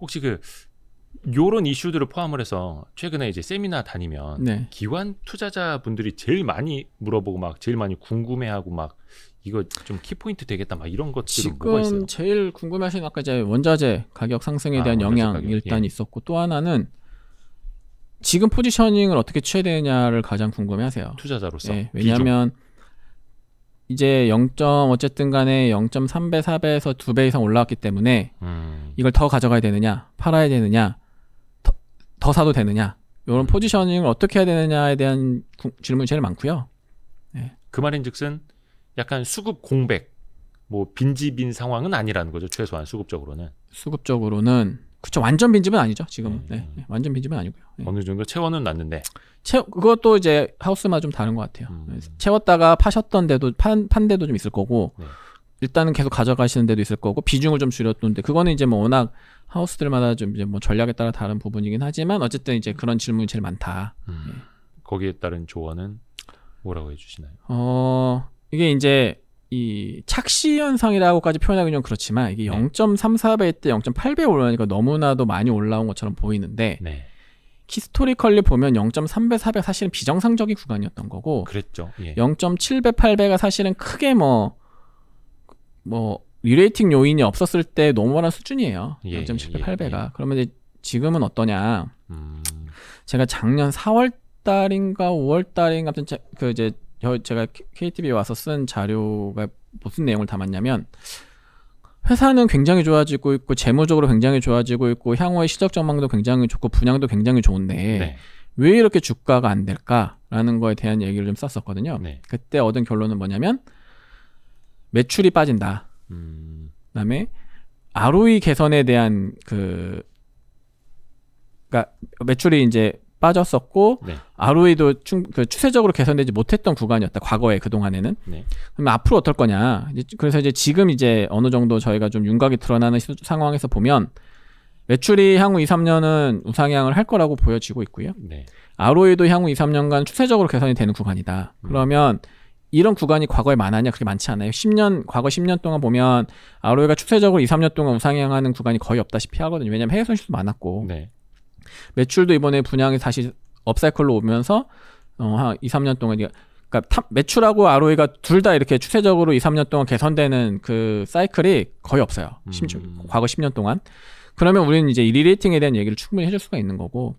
혹시 요런 이슈들을 포함을 해서 최근에 이제 세미나 다니면 네. 기관 투자자분들이 제일 많이 물어보고 막 제일 많이 궁금해하고 막 이거 좀 키포인트 되겠다 막 이런 것들은 뭐가 있어요? 지금 제일 궁금하신 아까 이제 원자재 가격 상승에 대한 영향 가격. 일단 예. 있었고 또 하나는 지금 포지셔닝을 어떻게 취해야 되느냐를 가장 궁금해하세요. 투자자로서. 네, 왜냐하면 이제 어쨌든 간에 0.3배, 4배에서 2배 이상 올라왔기 때문에 이걸 더 가져가야 되느냐, 팔아야 되느냐, 더 사도 되느냐, 이런 포지셔닝을 어떻게 해야 되느냐에 대한 질문이 제일 많고요. 네. 그 말인즉슨 약간 수급 공백, 뭐 빈집인 상황은 아니라는 거죠. 최소한 수급적으로는. 그쵸. 완전 빈집은 아니죠. 지금은. 네. 완전 빈집은 아니고요. 네. 어느 정도 채워는 놨는데. 그것도 이제 하우스마다 좀 다른 것 같아요. 채웠다가 파셨던 데도 판 데도 좀 있을 거고 네. 일단은 계속 가져가시는 데도 있을 거고 비중을 좀 줄였던데 그거는 이제 뭐 워낙 하우스들마다 좀 이제 뭐 전략에 따라 다른 부분이긴 하지만 어쨌든 이제 그런 질문이 제일 많다. 거기에 따른 조언은 뭐라고 해주시나요? 이게 이제 이 착시 현상이라고까지 표현하기는 좀 그렇지만 이게 0.34배 때 0.8배 올라오니까 너무나도 많이 올라온 것처럼 보이는데 네. 히스토리컬리 보면 0.3배, 4배가 사실은 비정상적인 구간이었던 거고 그랬죠. 예. 0.7배, 8배가 사실은 크게 뭐 리레이팅 요인이 없었을 때 노멀한 수준이에요. 0.7배, 8배가. 그러면 이제 지금은 어떠냐? 제가 작년 4월 달인가 5월 달인가 아무튼 제가 KTV에 와서 쓴 자료가 무슨 내용을 담았냐면 회사는 굉장히 좋아지고 있고 재무적으로 굉장히 좋아지고 있고 향후의 시적 전망도 굉장히 좋고 분양도 굉장히 좋은데 네. 왜 이렇게 주가가 안 될까라는 거에 대한 얘기를 좀 썼었거든요. 네. 그때 얻은 결론은 뭐냐면 매출이 빠진다. 그다음에 ROE 개선에 대한 그러니까 매출이 이제 빠졌었고 네. ROE도 추세적으로 개선되지 못했던 구간이었다. 과거에 그동안에는. 네. 그럼 앞으로 어떨 거냐. 그래서 이제 지금 이제 어느 정도 저희가 좀 윤곽이 드러나는 상황에서 보면 매출이 향후 2, 3년은 우상향을 할 거라고 보여지고 있고요. 네. ROE도 향후 2, 3년간 추세적으로 개선이 되는 구간이다. 그러면 이런 구간이 과거에 많았냐? 그렇게 많지 않아요. 과거 10년 동안 보면 ROE가 추세적으로 2, 3년 동안 우상향하는 구간이 거의 없다시피 하거든요. 왜냐하면 해외 손실도 많았고. 네. 매출도 이번에 분양이 다시 업사이클로 오면서 한 2, 3년 동안 그러니까 매출하고 ROE가 둘 다 이렇게 추세적으로 2, 3년 동안 개선되는 그 사이클이 거의 없어요. 과거 10년 동안. 그러면 우리는 이제 리레이팅에 대한 얘기를 충분히 해줄 수가 있는 거고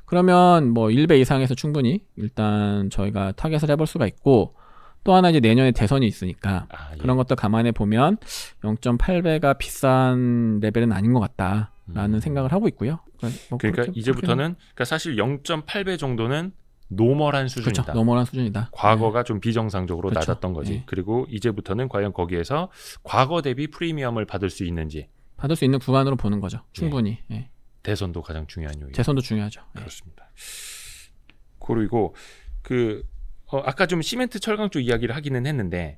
그러면 뭐 1배 이상에서 충분히 일단 저희가 타겟을 해볼 수가 있고 또 하나 이제 내년에 대선이 있으니까 그런 것도 감안해 보면 0.8배가 비싼 레벨은 아닌 것 같다라는 생각을 하고 있고요. 그러니까 이제부터는 그러니까 사실 0.8배 정도는 노멀한 수준이다. 그렇죠. 노멀한 수준이다. 과거가 좀 비정상적으로 그렇죠. 낮았던 거지. 네. 그리고 이제부터는 과연 거기에서 과거 대비 프리미엄을 받을 수 있는지. 받을 수 있는 구간으로 보는 거죠. 충분히. 예. 대선도 가장 중요한 요인. 대선도 중요하죠. 그렇습니다. 그리고 아까 좀 시멘트 철강 쪽 이야기를 하기는 했는데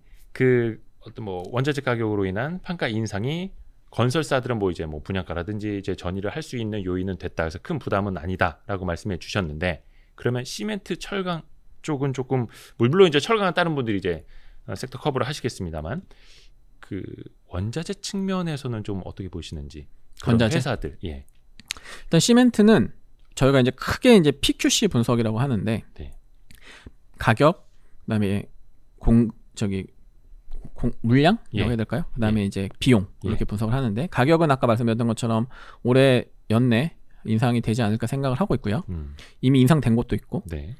어떤 뭐 원자재 가격으로 인한 판가 인상이 건설사들은 뭐 이제 뭐 분양가라든지 이제 전이를 할 수 있는 요인은 됐다 해서 큰 부담은 아니다라고 말씀해 주셨는데 그러면 시멘트 철강 쪽은 조금 물론 이제 철강은 다른 분들이 이제 섹터 커버를 하시겠습니다만 그 원자재 측면에서는 좀 어떻게 보시는지 원자재 회사들 일단 시멘트는 저희가 이제 크게 이제 PQC 분석이라고 하는데 네. 가격 그다음에 물량이라고 해야 될까요? 그다음에 이제 비용 이렇게 분석을 하는데 가격은 아까 말씀드렸던 것처럼 올해 연내 인상이 되지 않을까 생각을 하고 있고요. 이미 인상된 것도 있고. 네.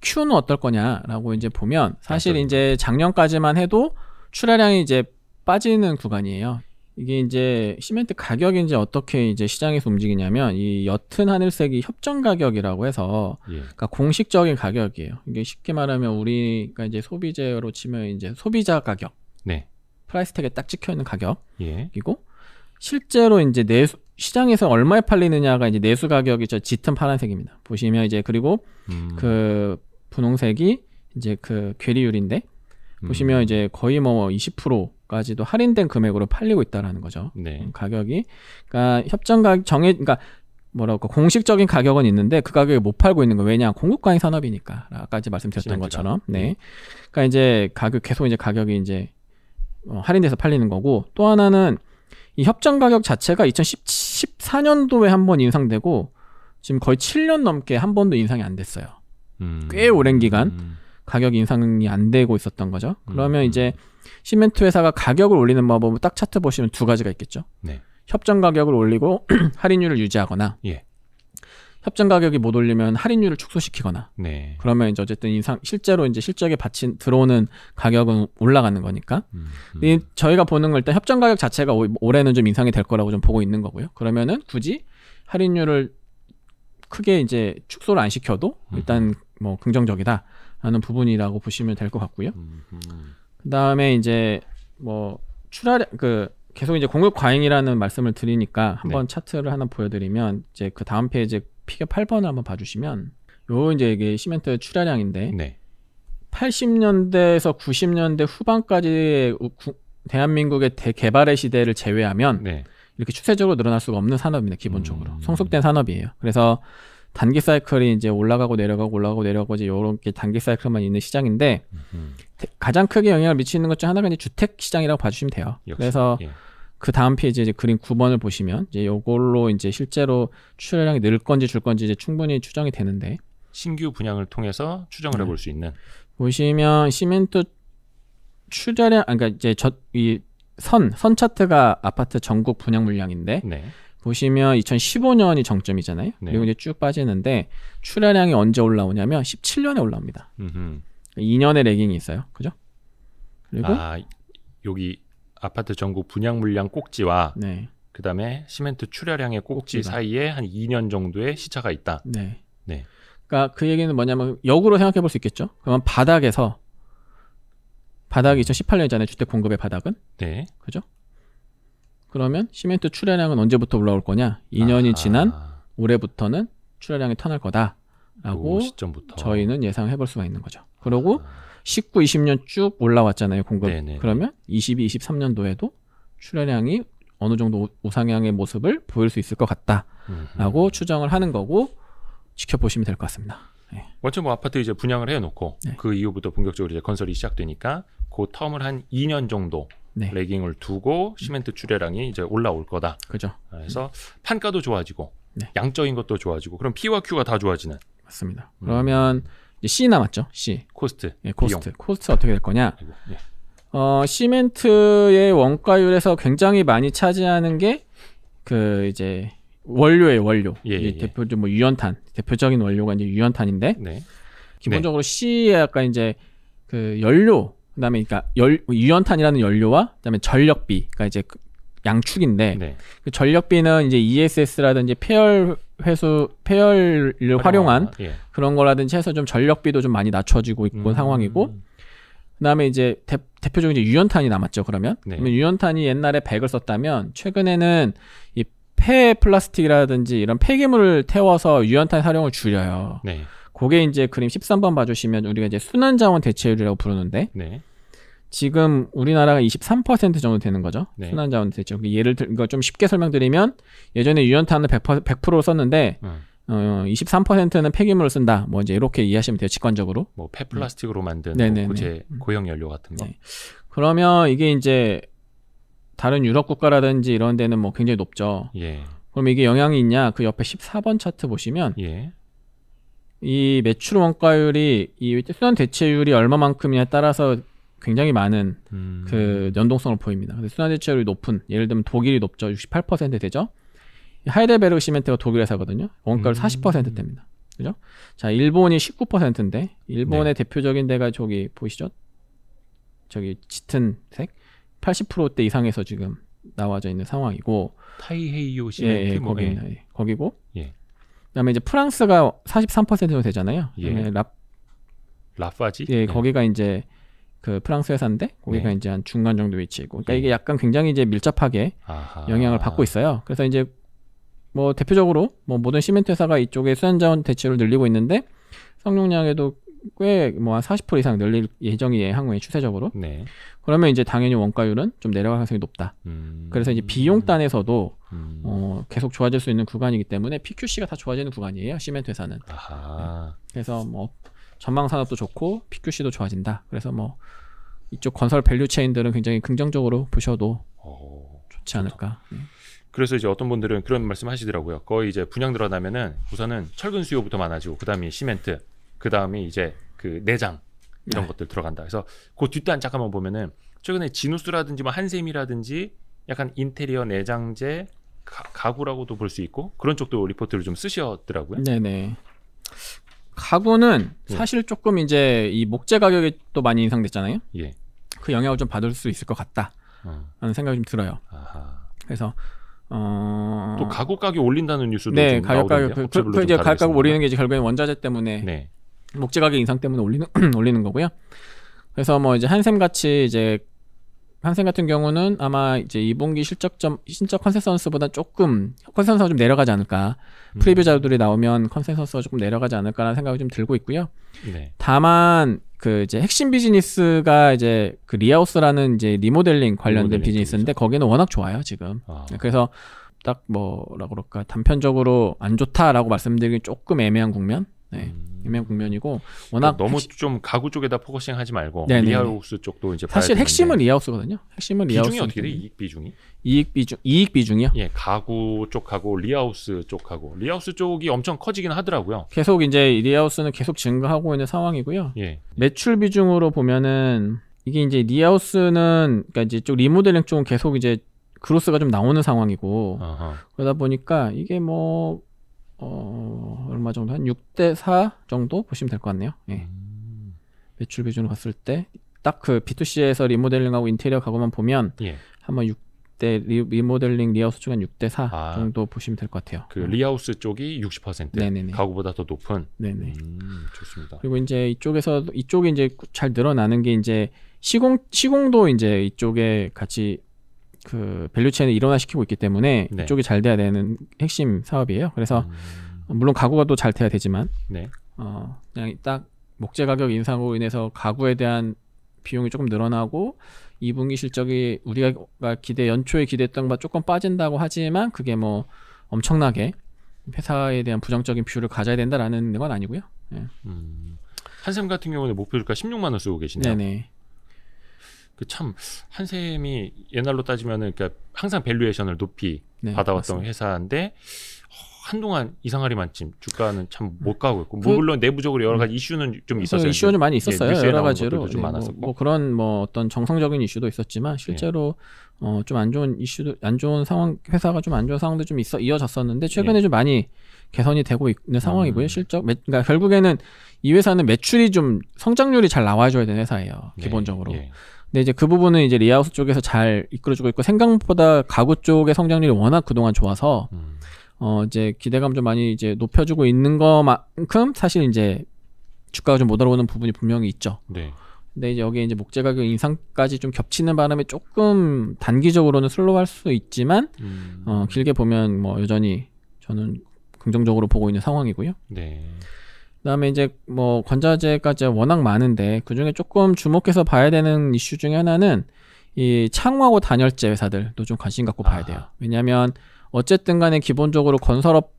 Q는 어떨 거냐라고 이제 보면 사실 이제 작년까지만 해도 출하량이 이제 빠지는 구간이에요. 이게 이제 시멘트 가격이 이제 어떻게 이제 시장에서 움직이냐면 이 옅은 하늘색이 협정 가격이라고 해서 그러니까 공식적인 가격이에요. 이게 쉽게 말하면 우리가 이제 소비재로 치면 이제 소비자 가격, 네. 프라이스 택에 딱 찍혀 있는 가격이고 실제로 이제 시장에서 얼마에 팔리느냐가 이제 내수 가격이 저 짙은 파란색입니다. 보시면 이제 그리고 그 분홍색이 이제 그 괴리율인데 보시면 이제 거의 뭐 20%까지도 할인된 금액으로 팔리고 있다라는 거죠. 네. 가격이. 그러니까 협정 가격 그러니까 뭐랄까 공식적인 가격은 있는데 그 가격에 못 팔고 있는 거 왜냐 공급 과잉 산업이니까 아까 이제 말씀드렸던 것처럼. 네. 그러니까 이제 계속 이제 가격이 이제 할인돼서 팔리는 거고 또 하나는 이 협정 가격 자체가 2014년도에 한 번 인상되고 지금 거의 7년 넘게 한 번도 인상이 안 됐어요. 꽤 오랜 기간 가격 인상이 안 되고 있었던 거죠. 그러면 이제 시멘트 회사가 가격을 올리는 방법은 딱 차트 보시면 두 가지가 있겠죠. 네. 협정 가격을 올리고 할인율을 유지하거나 예. 협정 가격이 못 올리면 할인율을 축소시키거나. 네. 그러면 이제 어쨌든 실제로 이제 실적에 들어오는 가격은 올라가는 거니까. 저희가 보는 걸 일단 협정 가격 자체가 올해는 좀 인상이 될 거라고 좀 보고 있는 거고요. 그러면은 굳이 할인율을 크게 이제 축소를 안 시켜도 일단 뭐 긍정적이다 하는 부분이라고 보시면 될 것 같고요. 그다음에 이제 뭐 출하량 계속 이제 공급 과잉이라는 말씀을 드리니까 한번 차트를 하나 보여드리면 이제 그 다음 페이지 피겨 8번을 한번 봐주시면 요 이제 이게 시멘트 출하량인데 80년대에서 90년대 후반까지의 대한민국의 대개발의 시대를 제외하면 이렇게 추세적으로 늘어날 수가 없는 산업입니다. 기본적으로 성숙된 산업이에요. 그래서 단기 사이클이 이제 올라가고 내려가고 이제 요렇게 단기 사이클만 있는 시장인데 가장 크게 영향을 미치는 것 중 하나가 이제 주택 시장이라고 봐주시면 돼요. 그래서 그 다음 페이지 이제 그림 9번을 보시면 이제 요걸로 이제 실제로 출하량이 늘 건지 줄 건지 이제 충분히 추정이 되는데 신규 분양을 통해서 추정을 해볼 수 있는 보시면 시멘트 출하량 그러니까 이제 이 선 차트가 아파트 전국 분양 물량인데 보시면 2015년이 정점이잖아요. 그리고 이제 쭉 빠지는데 출하량이 언제 올라오냐면 17년에 올라옵니다. 2년의 레깅이 있어요. 그죠? 그리고 여기 아파트 전국 분양 물량 꼭지와 그다음에 시멘트 출하량의 꼭지 사이에 한 2년 정도의 시차가 있다. 그러니까 그 얘기는 뭐냐면 역으로 생각해 볼 수 있겠죠. 그러면 바닥이 2018년이잖아요. 주택 공급의 바닥은. 그죠? 그러면 시멘트 출하량은 언제부터 올라올 거냐? 2년이 지난 올해부터는 출하량이 턴할 거다라고 저희는 예상해 볼 수가 있는 거죠. 그리고 19, 20년 쭉 올라왔잖아요. 공급. 그러면 22, 23년도에도 출하량이 어느 정도 우상향의 모습을 보일 수 있을 것 같다라고 추정을 하는 거고 지켜보시면 될 것 같습니다. 원체 뭐 아파트 이제 분양을 해놓고 그 이후부터 본격적으로 이제 건설이 시작되니까 그 텀을 한 2년 정도 레깅을 두고 시멘트 출하량이 이제 올라올 거다. 그죠. 그래서 판가도 좋아지고 양적인 것도 좋아지고 그럼 P와 Q가 다 좋아지는. 맞습니다. 그러면 이제 C 남았죠. C. 코스트. 코스트 어떻게 될 거냐? 시멘트의 원가율에서 굉장히 많이 차지하는 게 그 이제 원료. 대표적으로 뭐 유연탄. 대표적인 원료가 이제 유연탄인데 기본적으로 C에 약간 이제 그 연료 그다음에 그러니까 유연탄이라는 연료와 그다음에 전력비, 그러니까 이제 양축인데 그 전력비는 이제 ESS라든지 폐열을 활용한 그런 거라든지 해서 좀 전력비도 좀 많이 낮춰지고 있고 상황이고 그다음에 이제 대표적인 이제 유연탄이 남았죠. 그러면 유연탄이 옛날에 100을 썼다면 최근에는 이 폐 플라스틱이라든지 이런 폐기물을 태워서 유연탄 사용을 줄여요. 그게 이제 그림 13번 봐주시면 우리가 이제 순환자원 대체율이라고 부르는데 지금 우리나라가 23% 정도 되는 거죠. 순환자원 대체율. 예를 들어 이거 좀 쉽게 설명드리면 예전에 유연탄을 100% 썼는데 23%는 폐기물을 쓴다. 뭐 이제 이렇게 이해하시면 돼요. 직관적으로. 뭐 폐플라스틱으로 만든 고형 연료 같은 거. 그러면 이게 이제 다른 유럽 국가라든지 이런 데는 뭐 굉장히 높죠. 그럼 이게 영향이 있냐? 그 옆에 14번 차트 보시면 이 매출 원가율이 이 순환 대체율이 얼마만큼이냐에 따라서 굉장히 많은 그 연동성을 보입니다. 근데 순환 대체율이 높은, 예를 들면 독일이 높죠. 68% 되죠. 하이델베르그 시멘트가 독일 회사거든요. 원가율 40%대입니다. 그죠? 자, 일본이 19%인데 일본의 대표적인 데가 저기 보이시죠? 저기 짙은 색 80%대 이상에서 지금 나와져 있는 상황이고 타이헤이오 시멘트 거기고 그다음에 이제 프랑스가 43% 정도 되잖아요. 라파지? 거기가 이제 그 프랑스 회사인데 거기가 이제 한 중간 정도 위치이고, 그러니까 이게 약간 굉장히 이제 밀접하게 영향을 받고 있어요. 그래서 이제 뭐 대표적으로 뭐 모든 시멘트 회사가 이쪽에 수환자원 대체율을 늘리고 있는데 성용량에도 꽤 뭐 한 40% 이상 늘릴 예정이에요. 향후에 추세적으로. 그러면 이제 당연히 원가율은 좀 내려갈 가능성이 높다. 그래서 이제 비용단에서도 계속 좋아질 수 있는 구간이기 때문에 PQC가 다 좋아지는 구간이에요. 시멘트 회사는. 그래서 뭐 전망 산업도 좋고 PQC도 좋아진다. 그래서 뭐 이쪽 건설 밸류 체인들은 굉장히 긍정적으로 보셔도 좋지 않을까. 그래서 이제 어떤 분들은 그런 말씀하시더라고요. 거의 이제 분양 들어가면 우선은 철근 수요부터 많아지고 그다음이 시멘트, 그다음이 이제 그 내장 이런 것들 들어간다. 그래서 그 뒷단 잠깐만 보면은 최근에 지누스라든지 뭐 한샘이라든지 약간 인테리어 내장재 가구라고도 볼 수 있고 그런 쪽도 리포트를 좀 쓰셨더라고요. 네네. 가구는 예. 사실 조금 이제 이 목재 가격이 또 많이 인상됐잖아요. 예. 그 영향을 좀 받을 수 있을 것 같다라는 생각이 좀 들어요. 아하. 그래서 또 가구 가격 올린다는 뉴스도 네, 좀 가격 나오던데요. 그 이제 가격 가격 올리는 게 이제 결국엔 원자재 때문에 네. 목재 가격 인상 때문에 올리는 거고요. 그래서 뭐 이제 한샘 같이 이제 한샘 같은 경우는 아마 이제 2분기 실적 컨센서스보다 조금 컨센서스가 좀 내려가지 않을까. 프리뷰 자료들이 나오면 컨센서스가 조금 내려가지 않을까라는 생각이 좀 들고 있고요. 네. 다만 그 이제 핵심 비즈니스가 이제 그 리하우스라는 이제 리모델링 관련된 리모델링 비즈니스인데 쪽이죠. 거기는 워낙 좋아요 지금. 그래서 딱 뭐라 그럴까 단편적으로 안 좋다라고 말씀드리기 조금 애매한 국면. 네. 애매한 국면이고 워낙 너무 좀 가구 쪽에다 포커싱하지 말고 네네네. 리하우스 쪽도 이제 사실 봐야 핵심은 되는데. 리하우스거든요. 핵심은 리하우스. 비중이 어떻게 돼? 이익 비중이? 이익 비중이요? 예, 가구 쪽하고 리하우스 쪽하고 리하우스 쪽이 엄청 커지긴 하더라고요. 계속 이제 리하우스는 계속 증가하고 있는 상황이고요. 예. 매출 비중으로 보면은 이게 이제 리하우스는 그러니까 이제 쪽 리모델링 쪽은 계속 이제 그로스가 좀 나오는 상황이고 어허. 그러다 보니까 이게 뭐 얼마 정도 한 6대4 정도 보시면 될 것 같네요. 예. 매출 비중으로 봤을 때 딱 그 B2C에서 리모델링하고 인테리어 가구만 보면 예. 한번 6대 리모델링 리하우스 쪽은 6대4 아. 정도 보시면 될 것 같아요. 그 리하우스 쪽이 60%, 네네네. 가구보다 더 높은. 네네. 좋습니다. 그리고 이제 이쪽이 이제 잘 늘어나는 게 이제 시공도 이제 이쪽에 같이 그 밸류체인을 일원화시키고 있기 때문에 네. 이쪽이 잘 돼야 되는 핵심 사업이에요. 그래서 물론 가구가 또 잘 돼야 되지만 네. 그냥 딱 목재 가격 인상으로 인해서 가구에 대한 비용이 조금 늘어나고 2분기 실적이 우리가 연초에 기대했던 것보다 조금 빠진다고 하지만 그게 뭐 엄청나게 회사에 대한 부정적인 뷰를 가져야 된다라는 건 아니고요. 예. 한샘 같은 경우는 목표 주가 16만 원 쓰고 계시네요. 네네. 그 참 한샘이 옛날로 따지면은 그러니까 항상 밸류에이션을 높이 네, 받아왔던 맞습니다. 회사인데 한동안 이상하리만침 주가는 참 못 가고 있고 그- 물론 내부적으로 여러 가지 이슈는 좀 있었어요. 이슈가 좀 많이 있었어요. 뉴스에 여러 나온 가지로. 것들도 좀 네, 많았었고. 뭐 그런 뭐 어떤 정성적인 이슈도 있었지만 실제로 좀 안 좋은 이슈도 안 좋은 상황 회사가 좀 안 좋은 상황도 좀 이어졌었는데 최근에 좀 많이 개선이 되고 있는 상황이고요. 그러니까 결국에는 이 회사는 매출이 좀 성장률이 잘 나와줘야 되는 회사예요. 네, 기본적으로. 예. 근데 이제 그 부분은 이제 리하우스 쪽에서 잘 이끌어주고 있고 생각보다 가구 쪽의 성장률이 워낙 그동안 좋아서 이제 기대감 좀 많이 이제 높여주고 있는 것만큼 사실 이제 주가가 좀 못 올라오는 부분이 분명히 있죠. 네. 근데 이제 여기에 이제 목재 가격 인상까지 좀 겹치는 바람에 조금 단기적으로는 슬로우할 수 있지만 길게 보면 뭐 여전히 저는 긍정적으로 보고 있는 상황이고요. 네. 그다음에 이제 뭐 건자재까지 워낙 많은데 그 중에 조금 주목해서 봐야 되는 이슈 중에 하나는 이 창호하고 단열재 회사들도 좀 관심 갖고 봐야 돼요. 왜냐하면 어쨌든 간에 기본적으로 건설업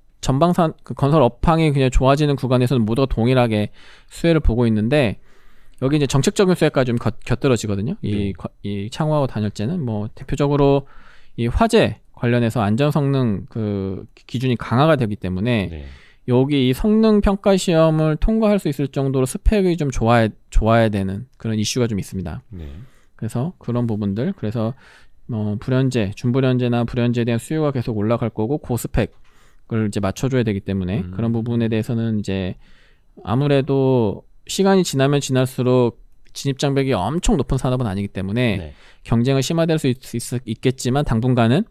건설 업황이 그냥 좋아지는 구간에서는 모두가 동일하게 수혜를 보고 있는데 여기 이제 정책적인 수혜까지 좀 곁들어지거든요. 이 창호하고 단열재는 뭐 대표적으로 이 화재 관련해서 안전 성능 그 기준이 강화가 되기 때문에 네. 여기 이 성능 평가 시험을 통과할 수 있을 정도로 스펙이 좀 좋아야 되는 그런 이슈가 좀 있습니다. 네. 그래서 그런 부분들 그래서 불연재, 준불연재나 불연재에 대한 수요가 계속 올라갈 거고 고스펙을 이제 맞춰줘야 되기 때문에 그런 부분에 대해서는 이제 아무래도 시간이 지나면 지날수록 진입 장벽이 엄청 높은 산업은 아니기 때문에 네. 경쟁은 심화될 수 있겠지만 당분간은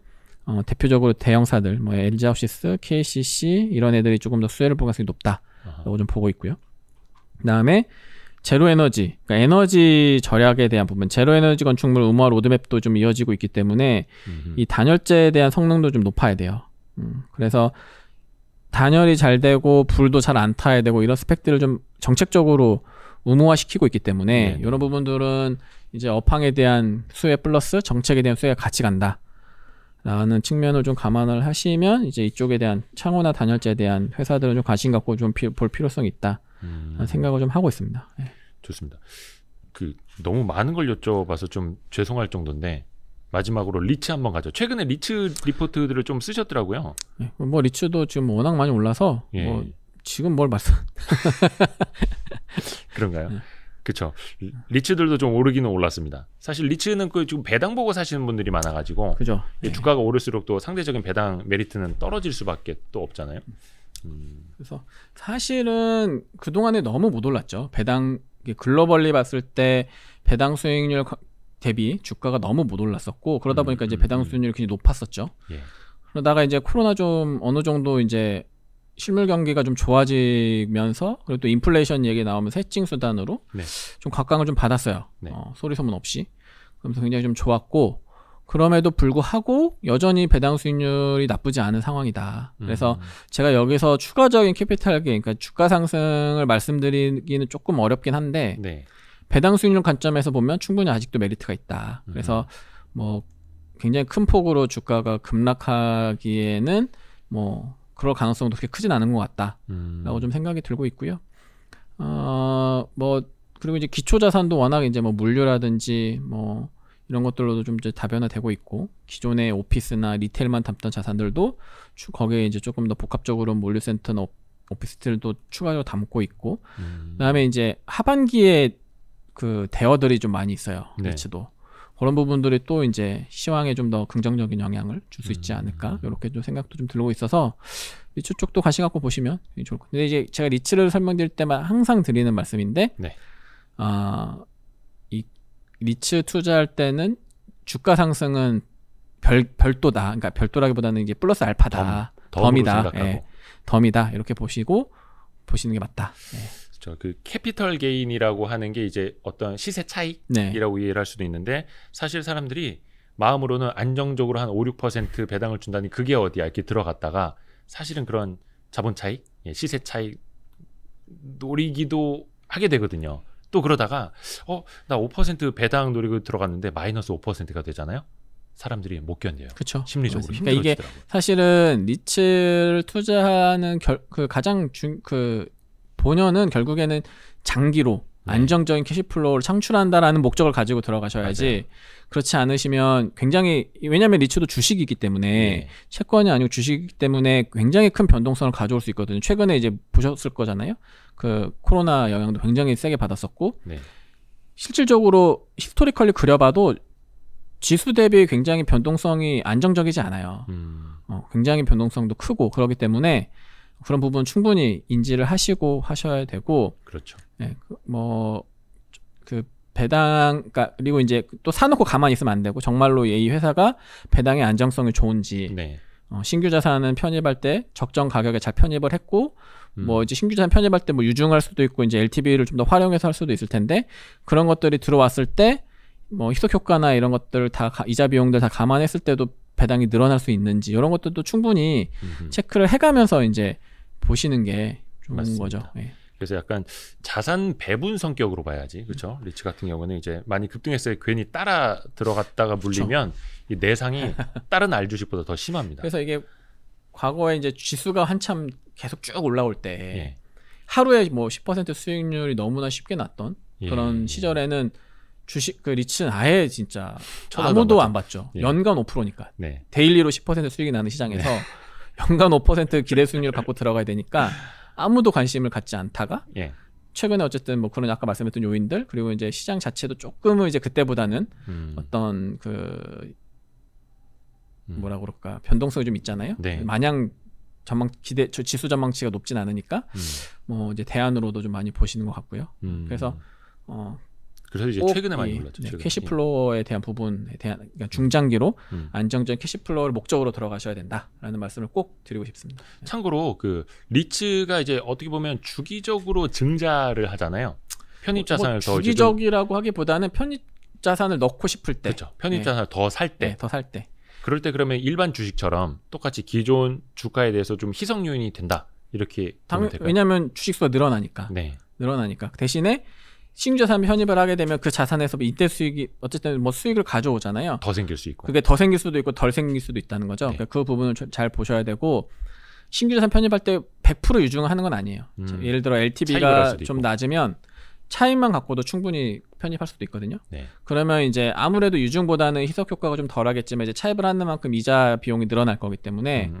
대표적으로 대형사들 뭐 LG하우시스, KCC 이런 애들이 조금 더 수혜를 볼 가능성이 높다라고 좀 보고 있고요. 그다음에 제로에너지, 그러니까 에너지 절약에 대한 부분, 제로에너지 건축물 의무화 로드맵도 좀 이어지고 있기 때문에 이 단열재에 대한 성능도 좀 높아야 돼요. 그래서 단열이 잘 되고 불도 잘 안 타야 되고 이런 스펙들을 좀 정책적으로 의무화시키고 있기 때문에 이런 부분들은 이제 업황에 대한 수혜 플러스 정책에 대한 수혜가 같이 간다라는 측면을 좀 감안을 하시면 이제 이쪽에 대한 창호나 단열재에 대한 회사들은 좀 관심 갖고 좀 볼 필요성이 있다. 생각을 좀 하고 있습니다. 네. 좋습니다. 그 너무 많은 걸 여쭤봐서 좀 죄송할 정도인데 마지막으로 리츠 한번 가죠. 최근에 리츠 리포트들을 좀 쓰셨더라고요. 네, 뭐 리츠도 지금 워낙 많이 올라서 예. 뭐 지금 뭘 말씀? 그런가요? 네. 그렇죠. 리츠들도 좀 오르기는 올랐습니다. 사실 리츠는 그 지금 배당 보고 사시는 분들이 많아가지고 그죠. 주가가 오를수록 또 상대적인 배당 메리트는 떨어질 수밖에 또 없잖아요. 그래서 사실은 그 동안에 너무 못 올랐죠. 배당 글로벌리 봤을 때 배당 수익률 대비 주가가 너무 못 올랐었고 그러다 보니까 이제 배당 수익률이 굉장히 높았었죠. 예. 그러다가 이제 코로나 좀 어느 정도 이제 실물 경기가 좀 좋아지면서 그리고 또 인플레이션 얘기 나오면서 해칭 수단으로 네. 좀 각광을 좀 받았어요. 네. 소리 소문 없이. 그러면서 굉장히 좀 좋았고 그럼에도 불구하고 여전히 배당 수익률이 나쁘지 않은 상황이다. 그래서 제가 여기서 추가적인 캐피탈 게인, 그러니까 주가 상승을 말씀드리기는 조금 어렵긴 한데 네. 배당 수익률 관점에서 보면 충분히 아직도 메리트가 있다. 그래서 뭐 굉장히 큰 폭으로 주가가 급락하기에는 뭐 그럴 가능성도 그렇게 크진 않은 것 같다라고 좀 생각이 들고 있고요. 뭐 그리고 이제 기초 자산도 워낙 이제 뭐 물류라든지 뭐 이런 것들로도 좀 이제 다변화되고 있고 기존의 오피스나 리테일만 담던 자산들도 거기에 이제 조금 더 복합적으로 물류센터나 오피스들도 추가적으로 담고 있고 그다음에 이제 하반기에 그 대어들이 좀 많이 있어요. 네. 리츠도 그런 부분들이 또 이제 시황에 좀 더 긍정적인 영향을 줄 수 있지 않을까 이렇게 좀 생각도 좀 들고 있어서 리츠 쪽도 관심 갖고 보시면 좋을 것 같아요. 근데 이제 제가 리츠를 설명드릴 때만 항상 드리는 말씀인데 네. 이 리츠 투자할 때는 주가 상승은 별도다. 그러니까 별도라기보다는 이제 플러스 알파다. 덤이다. 예, 덤이다. 이렇게 보시는 게 맞다. 예. 그 캐피털 게인이라고 하는 게 이제 어떤 시세 차익이라고 이해를 할 수도 있는데 사실 사람들이 마음으로는 안정적으로 한 5-6% 배당을 준다니 그게 어디야 이렇게 들어갔다가 사실은 그런 자본 차익, 시세 차익 노리기도 하게 되거든요. 또 그러다가 나 5% 배당 노리고 들어갔는데 마이너스 5%가 되잖아요. 사람들이 못 견뎌요. 그렇죠. 심리적으로 그러니까 이게 힘들어지더라고요. 사실은 리츠를 투자하는 그 가장 본연은 결국에는 장기로 안정적인 캐시플로우를 창출한다라는 목적을 가지고 들어가셔야지 맞아요. 그렇지 않으시면 굉장히 왜냐하면 리츠도 주식이기 때문에 채권이 아니고 주식이기 때문에 굉장히 큰 변동성을 가져올 수 있거든요. 최근에 이제 보셨을 거잖아요. 그 코로나 영향도 굉장히 세게 받았었고 실질적으로 히스토리컬리 그려봐도 지수 대비 굉장히 변동성이 안정적이지 않아요. 굉장히 변동성도 크고 그렇기 때문에 그런 부분 충분히 인지를 하시고 하셔야 되고 그렇죠. 그 배당 그리고 이제 또 사놓고 가만히 있으면 안 되고 정말로 이 회사가 배당의 안정성이 좋은지 신규 자산은 편입할 때 적정 가격에 잘 편입을 했고 뭐 이제 신규 자산 편입할 때 뭐 유증할 수도 있고 이제 LTV를 좀 더 활용해서 할 수도 있을 텐데 그런 것들이 들어왔을 때 뭐 희석 효과나 이런 것들 다 이자 비용들 다 감안했을 때도 배당이 늘어날 수 있는지 이런 것들도 충분히 체크를 해가면서 이제 보시는 게 좋은 맞습니다. 거죠. 예. 그래서 약간 자산 배분 성격으로 봐야지, 그렇죠? 리츠 같은 경우는 이제 많이 급등했어요. 괜히 따라 들어갔다가 물리면 이 내상이 다른 알 주식보다 더 심합니다. 그래서 이게 과거에 이제 지수가 한참 계속 쭉 올라올 때 하루에 뭐 10% 수익률이 너무나 쉽게 났던 그런 시절에는 주식 그 리츠는 아예 진짜 아무도 안 봤죠. 연간 5%니까 데일리로 10% 수익이 나는 시장에서 연간 5% 기대 수익률을 갖고 들어가야 되니까 아무도 관심을 갖지 않다가 최근에 어쨌든 뭐 그런 아까 말씀했던 요인들 그리고 이제 시장 자체도 조금은 이제 그때보다는 어떤 그 뭐라 그럴까 변동성이 좀 있잖아요. 마냥 지수 전망치가 높진 않으니까 뭐 이제 대안으로도 좀 많이 보시는 것 같고요. 그래서 이제 최근에 많이 올랐죠. 캐시플로어에 대한 부분에 대한 그러니까 중장기로 안정적인 캐시플로어를 목적으로 들어가셔야 된다라는 말씀을 꼭 드리고 싶습니다. 참고로 그 리츠가 이제 어떻게 보면 주기적으로 증자를 하잖아요. 편입 자산을 더 주기적이라고 하기보다는 편입 자산을 넣고 싶을 때, 그렇죠. 편입 자산을 더 살 때, 그럴 때 그러면 일반 주식처럼 똑같이 기존 주가에 대해서 좀 희석 요인이 된다 이렇게 보면 될까요? 왜냐하면 주식수가 늘어나니까. 대신에 신규 자산 편입을 하게 되면 그 자산에서 이때 수익이 어쨌든 뭐 수익을 가져오잖아요. 더 생길 수 있고. 그게 더 생길 수도 있고 덜 생길 수도 있다는 거죠. 그러니까 그 부분을 잘 보셔야 되고 신규 자산 편입할 때 100% 유증을 하는 건 아니에요. 예를 들어 LTV가 좀 낮으면 차익만 갖고도 충분히 편입할 수도 있거든요. 네. 그러면 이제 아무래도 유증보다는 희석 효과가 좀 덜하겠지만 이제 차입을 하는 만큼 이자 비용이 늘어날 거기 때문에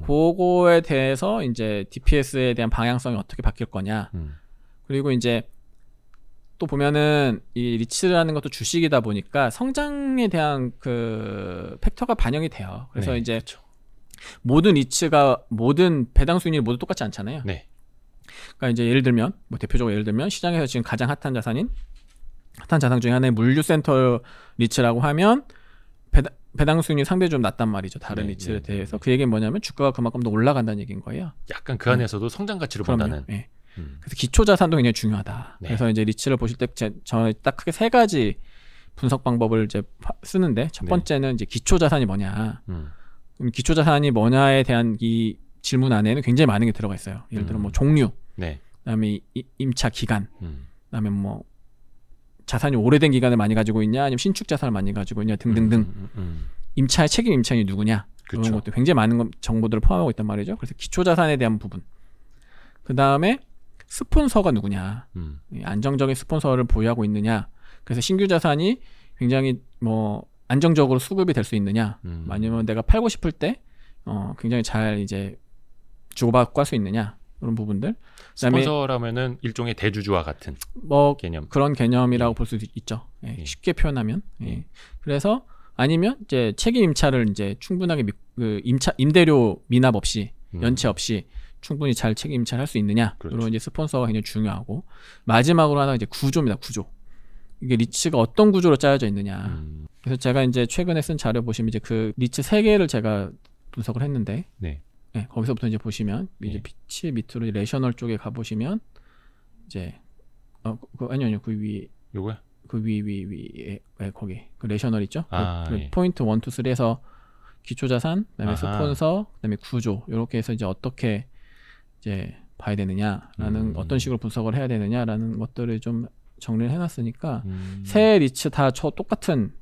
그거에 대해서 이제 DPS에 대한 방향성이 어떻게 바뀔 거냐. 그리고 이제 또 보면은 이 리츠라는 것도 주식이다 보니까 성장에 대한 그 팩터가 반영이 돼요. 그래서 네, 이제 그렇죠. 모든 리츠가 모든 배당 수익률이 모두 똑같지 않잖아요. 네. 그러니까 이제 예를 들면 뭐 대표적으로 예를 들면 시장에서 지금 가장 핫한 자산 중에 하나의 물류센터 리츠라고 하면 배당 수익률이 상대적으로 좀 낮단 말이죠. 다른 네, 리츠에 네, 대해서 그 얘기는 뭐냐면 주가가 그만큼 더 올라간다는 얘기인 거예요. 약간 그 안에서도 성장 가치를 그럼요. 본다는. 네. 그래서 기초 자산도 굉장히 중요하다. 네. 그래서 이제 리츠를 보실 때 저 딱 크게 세 가지 분석 방법을 이제 쓰는데 첫 네. 번째는 이제 기초 자산이 뭐냐. 음. 그럼 기초 자산이 뭐냐에 대한 이 질문 안에는 굉장히 많은 게 들어가 있어요. 예를 들어 뭐 종류, 네. 그다음에 임차 기간, 음. 그다음에 뭐 자산이 오래된 기간을 많이 가지고 있냐, 아니면 신축 자산을 많이 가지고 있냐 등등등. 임차의 책임 임차인이 누구냐, 그런 그쵸. 것도 굉장히 많은 정보들을 포함하고 있단 말이죠. 그래서 기초 자산에 대한 부분. 그 다음에 스폰서가 누구냐, 안정적인 스폰서를 보유하고 있느냐. 그래서 신규 자산이 굉장히 뭐 안정적으로 수급이 될 수 있느냐, 아니면 내가 팔고 싶을 때 굉장히 잘 이제 주고받고 할 수 있느냐, 그런 부분들. 그다음에 스폰서라면은 일종의 대주주와 같은 뭐 개념. 그런 개념이라고 볼 수 있죠. 예, 예. 쉽게 표현하면. 예. 그래서 아니면 이제 책임 임차를 이제 충분하게 그 임대료 미납 없이 연체 없이 충분히 잘 책임 임차를 할 수 있느냐. 그렇죠. 이런 이제 스폰서가 굉장히 중요하고, 마지막으로 하나 이제 구조입니다. 구조. 이게 리츠가 어떤 구조로 짜여져 있느냐. 그래서 제가 이제 최근에 쓴 자료 보시면 이제 그 리츠 3개를 제가 분석을 했는데, 네. 네, 거기서부터 이제 보시면 이제 네. 피치 밑으로 레셔널 쪽에 가 보시면 이제 아니요 그 위 요거야? 그 위에 거기 그 레셔널 있죠? 아, 그 예. 포인트 1, 2, 3에서 기초자산, 그다음에 아하. 스폰서, 그다음에 구조, 이렇게 해서 이제 어떻게 이제 봐야 되느냐라는 어떤 식으로 분석을 해야 되느냐라는 것들을 좀 정리를 해놨으니까 세 리츠 다 똑같은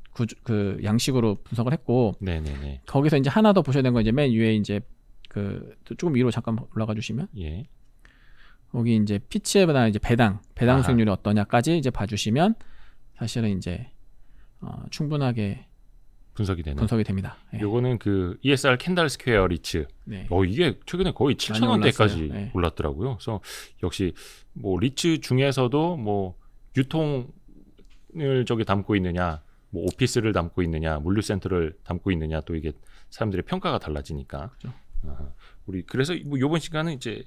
그 양식으로 분석을 했고, 네네네. 거기서 이제 하나 더 보셔야 되는 건 이제 맨 위에 이제 그 조금 위로 잠깐 올라가 주시면 예. 거기 이제 피치에보다 이제 배당 아하. 수익률이 어떠냐까지 이제 봐주시면 사실은 이제 충분하게 분석이 되는. 분석이 됩니다. 예. 요거는 그 ESR 캔달 스퀘어 리츠. 네. 이게 최근에 거의 많이 7,000원대까지 올랐어요. 네. 올랐더라고요. 그래서 역시 뭐 리츠 중에서도 뭐 유통을 저기 담고 있느냐, 뭐 오피스를 담고 있느냐, 물류센터를 담고 있느냐, 또 이게 사람들의 평가가 달라지니까. 그렇죠. 우리 그래서 뭐 이번 시간은 이제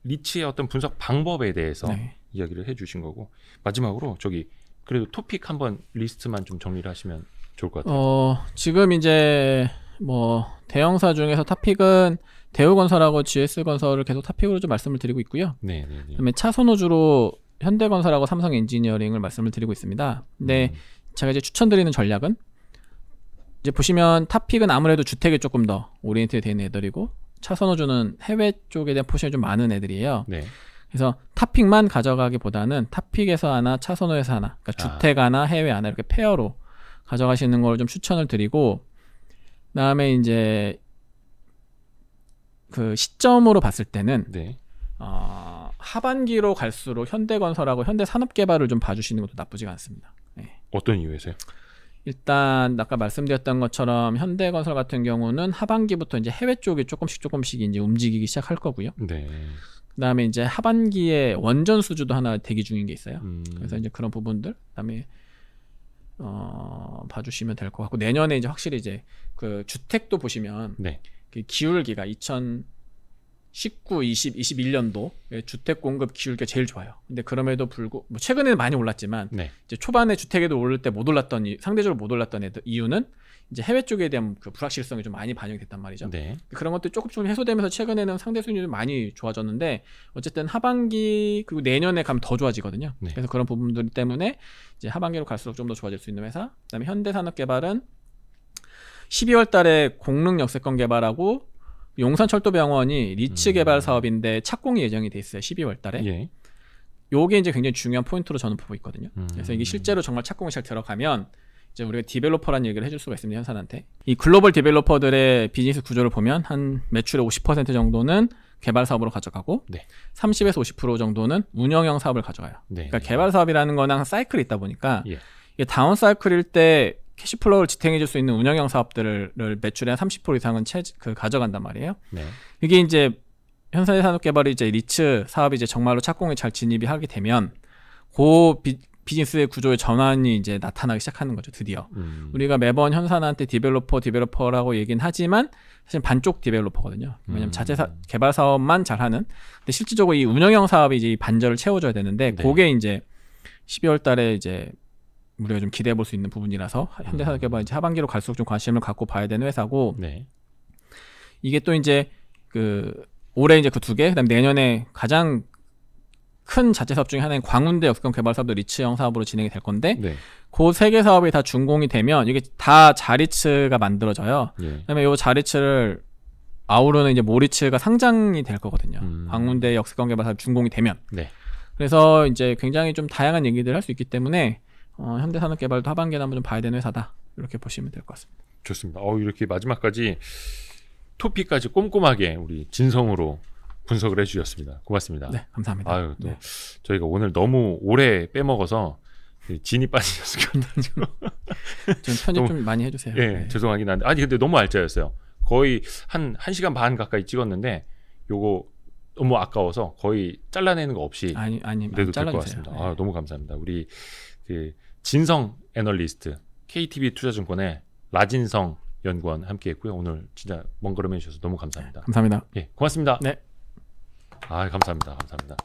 리츠의 어떤 분석 방법에 대해서 네. 이야기를 해주신 거고, 마지막으로 저기 그래도 토픽 한번 리스트만 좀 정리를 하시면 좋을 것 같아요. 지금 이제 뭐 대형사 중에서 탑픽은 대우건설하고 GS건설을 계속 탑픽으로 좀 말씀을 드리고 있고요. 네네네. 그다음에 차 선호주로 현대건설하고 삼성엔지니어링을 말씀을 드리고 있습니다. 근데 제가 이제 추천드리는 전략은 이제 보시면 탑픽은 아무래도 주택에 조금 더 오리엔트되어 있는 애들이고, 차 선호주는 해외 쪽에 대한 포션이 좀 많은 애들이에요. 네. 그래서 탑픽만 가져가기보다는 탑픽에서 하나, 차 선호에서 하나, 그러니까 주택 하나, 해외 하나 이렇게 페어로 가져가시는 걸 좀 추천을 드리고, 그다음에 이제 그 시점으로 봤을 때는 네. 하반기로 갈수록 현대건설하고 현대산업개발을 좀 봐주시는 것도 나쁘지가 않습니다. 네. 어떤 이유에서요? 일단 아까 말씀드렸던 것처럼 현대건설 같은 경우는 하반기부터 이제 해외 쪽이 조금씩 이제 움직이기 시작할 거고요. 네. 그다음에 이제 하반기에 원전 수주도 하나 대기 중인 게 있어요. 그래서 이제 그런 부분들 그다음에 봐주시면 될 것 같고, 내년에 이제 확실히 이제 그 주택도 보시면 네. 그 기울기가 2019, 20, 21년도 주택 공급 기울기가 제일 좋아요. 근데 그럼에도 불구하고 뭐 최근에는 많이 올랐지만 네. 이제 초반에 주택에도 오를 때 못 올랐던 상대적으로 못 올랐던 이유는 이제 해외 쪽에 대한 그 불확실성이 좀 많이 반영이 됐단 말이죠. 네. 그런 것들이 조금 해소되면서 최근에는 상대 수익률이 많이 좋아졌는데, 어쨌든 하반기 그리고 내년에 가면 더 좋아지거든요. 네. 그래서 그런 부분들 때문에 이제 하반기로 갈수록 좀 더 좋아질 수 있는 회사. 그다음에 현대산업개발은 12월 달에 공릉 역세권 개발하고 용산철도병원이 리츠 개발 사업인데 착공이 예정이 돼 있어요. 12월 달에. 예. 요게 이제 굉장히 중요한 포인트로 저는 보고 있거든요. 그래서 이게 실제로 정말 착공이 잘 들어가면 이제 우리가 디벨로퍼라는 얘기를 해줄 수가 있습니다. 현산한테. 이 글로벌 디벨로퍼들의 비즈니스 구조를 보면 한 매출의 50% 정도는 개발 사업으로 가져가고 네. 30에서 50% 정도는 운영형 사업을 가져가요. 네. 그러니까 개발 사업이라는 건 항상 사이클이 있다 보니까 예. 이게 다운 사이클일 때 캐시플로우를 지탱해줄 수 있는 운영형 사업들을 매출의 한 30% 이상은 가져간단 말이에요. 네. 이게 이제 현산의 산업개발이 이제 리츠 사업이 이제 정말로 착공에 잘 진입이 하게 되면 비즈니스의 구조의 전환이 이제 나타나기 시작하는 거죠. 드디어 우리가 매번 현산한테 디벨로퍼라고 얘기는 하지만 사실 반쪽 디벨로퍼거든요. 왜냐면 자체 개발 사업만 잘하는. 근데 실질적으로 이 운영형 사업이 이제 이 반절을 채워줘야 되는데 네. 그게 이제 12월달에 이제 우리가 좀 기대해 볼 수 있는 부분이라서 현대산업개발 이제 하반기로 갈수록 좀 관심을 갖고 봐야 되는 회사고 네. 이게 또 이제 올해 이제 그 2개, 그다음 내년에 가장 큰 자체 사업 중에 하나인 광운대 역세권 개발 사업도 리츠형 사업으로 진행이 될 건데 네. 그 3개 사업이 다 준공이 되면 이게 다 자리츠가 만들어져요. 예. 그다음에 이 자리츠를 아우르는 이제 모리츠가 상장이 될 거거든요. 광운대 역세권 개발 사업 준공이 되면. 네. 그래서 이제 굉장히 좀 다양한 얘기들을 할 수 있기 때문에 현대산업개발도 하반기에 한번 좀 봐야 되는 회사다. 이렇게 보시면 될 것 같습니다. 좋습니다. 이렇게 마지막까지 토픽까지 꼼꼼하게 우리 진성으로 분석을 해주셨습니다. 고맙습니다. 네, 감사합니다. 아유, 또 네. 저희가 오늘 너무 오래 빼먹어서 진이 빠지셨을 것 같아요. 좀 편집 좀 많이 해주세요. 예, 네. 죄송하긴 한데 근데 너무 알짜였어요. 거의 한 1시간 반 가까이 찍었는데 요거 너무 아까워서 거의 잘라내는 거 없이 아니 그래도 될 것 잘라주세요. 같습니다. 네. 너무 감사합니다. 우리 진성 애널리스트 KTB 투자증권의 라진성 연구원 함께했고요. 오늘 진짜 먼 걸음 해주셔서 너무 감사합니다. 감사합니다. 예, 고맙습니다. 네. 감사합니다. 감사합니다.